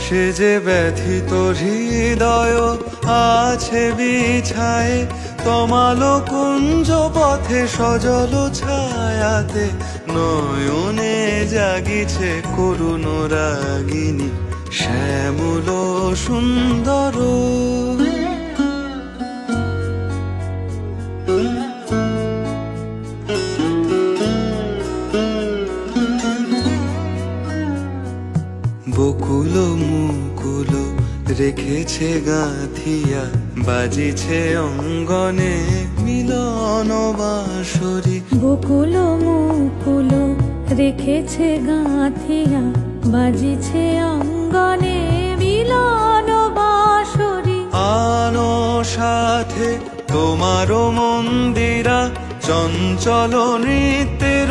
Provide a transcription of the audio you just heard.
সে যে ব্যথিত হৃদয় আছে বিছায়ে, তমালো কুঞ্জ পথে সজল ছায়াতে, নয়নে জাগিছে করুণ রাগিনী শ্যামল সুন্দর। বকুল মুকুল রেখেছে গাঁথিয়া, বাজিছে অঙ্গনে মিলন বাঁশরি। বকুল মুকুল রেখেছে গাঁথিয়া, বাজিছে অঙ্গনে মিলন বাঁশরি। আনো সাথে তোমারও মন্দিরা, চঞ্চল নৃত্যের